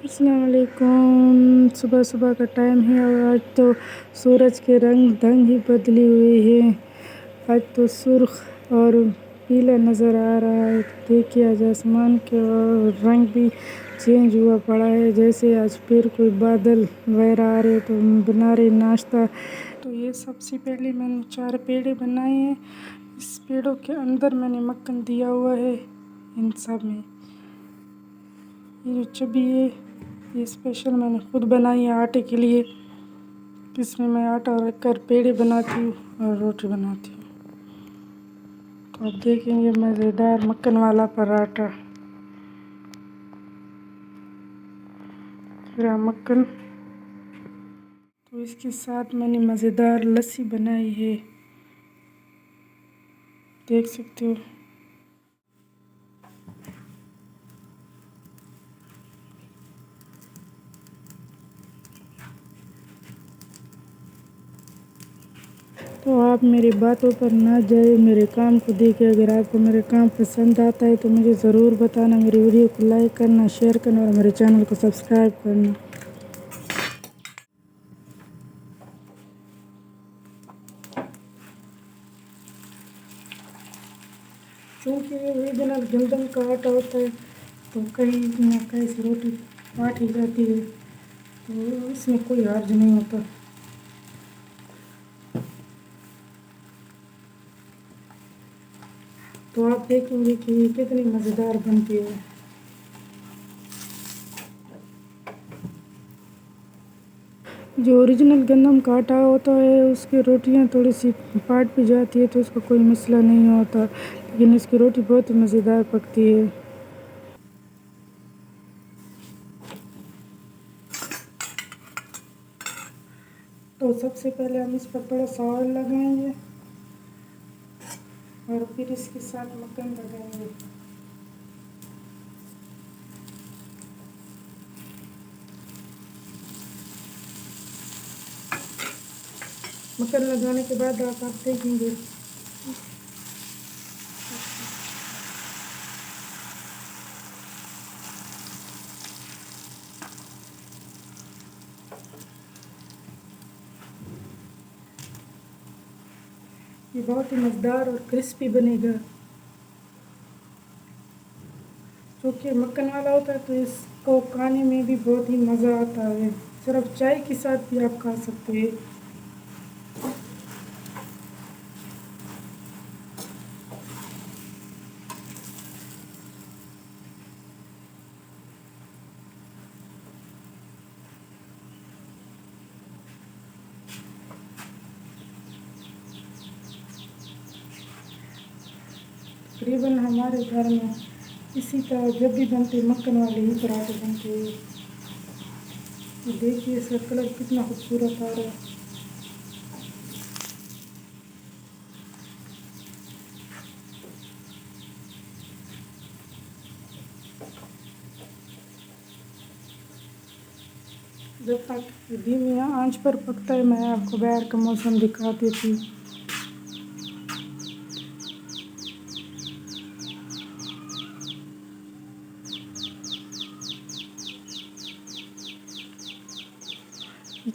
अस्सलाम वालेकुम। सुबह सुबह का टाइम है और आज तो सूरज के रंग ढंग ही बदली हुई है। आज तो सुर्ख और पीला नज़र आ रहा है। देखिए आज आसमान के रंग भी चेंज हुआ पड़ा है, जैसे आज फिर कोई बादल वगैरह आ रहे तो बना रहे नाश्ता। तो ये सबसे पहले मैंने 4 पेड़े बनाए हैं। इस पेड़ों के अंदर मैंने मक्खन दिया हुआ है। इन सब में ये जो चबी है ये स्पेशल मैंने खुद बनाई है आटे के लिए। इसमें मैं आटा रख कर पेड़े बनाती हूँ और रोटी बनाती हूँ। तो आप देखेंगे मज़ेदार मक्खन वाला पराठा। पूरा मक्खन। तो इसके साथ मैंने मज़ेदार लस्सी बनाई है, देख सकते हो। तो आप मेरी बातों पर ना जाए, मेरे काम को देखिए। अगर आपको मेरे काम पसंद आता है तो मुझे ज़रूर बताना। मेरी वीडियो को लाइक करना, शेयर करना और मेरे चैनल को सब्सक्राइब करना। क्योंकि ये ओरिजिनल गंदम का आटा होता है तो कहीं ना कहीं से रोटी पाट ही जाती है, तो इसमें कोई हर्ज नहीं होता। तो आप देखेंगे कि ये कितनी मज़ेदार बनती है। जो ओरिजिनल गंदम का आटा होता है उसकी रोटियां थोड़ी सी पाट भी जाती है तो उसका कोई मसला नहीं होता, लेकिन इसकी रोटी बहुत ही मज़ेदार पकती है। तो सबसे पहले हम इस पर थोड़ा सा ऑयल लगाएंगे और फिर इसके साथ मक्खन लगाएंगे। मक्खन लगाने के बाद आप देखेंगे ये बहुत ही मज़ेदार और क्रिस्पी बनेगा। क्योंकि मक्खन वाला होता है तो इसको खाने में भी बहुत ही मज़ा आता है। सिर्फ चाय के साथ भी आप खा सकते हैं। तकरीबन हमारे घर में इसी तरह जब भी बनते मक्खन वाले ही पराठे बनते हैं। तो देखिए इसका कलर कितना खूबसूरत आ रहा है। जब तक धीमी आंच पर पकता है मैं आपको बाहर का मौसम दिखा देती हूँ।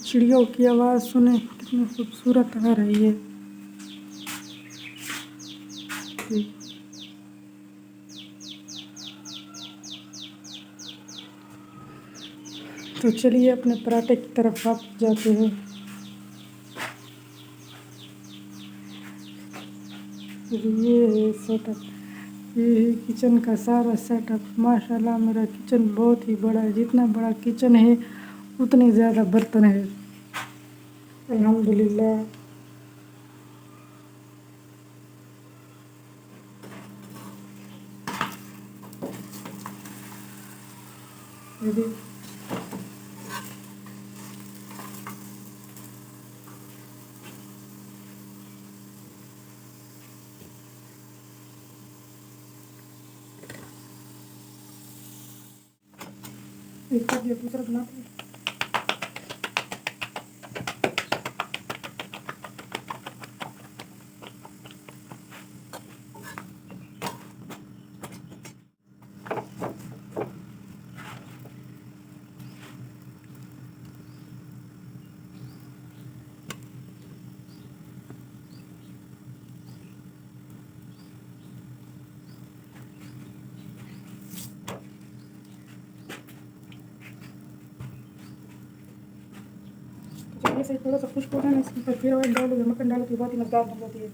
चिड़ियों की आवाज़ सुने कितनी खूबसूरत आ रही है। तो चलिए अपने पराठे की तरफ वापस जाते हैं। ये है सेटअप, ये है किचन का सारा सेटअप। माशाल्लाह मेरा किचन बहुत ही बड़ा है। जितना बड़ा किचन है उतने ज़्यादा बर्तन है। अल्हम्दुलिल्लाह। एक दूसरा बनाते हैं। ऐसे थोड़ा सा खुश्क होगा ना, इसके ऊपर फिर ऑयल डालो या मक्खन डालो तो बहुत ही मज़ेदार बन जाती है।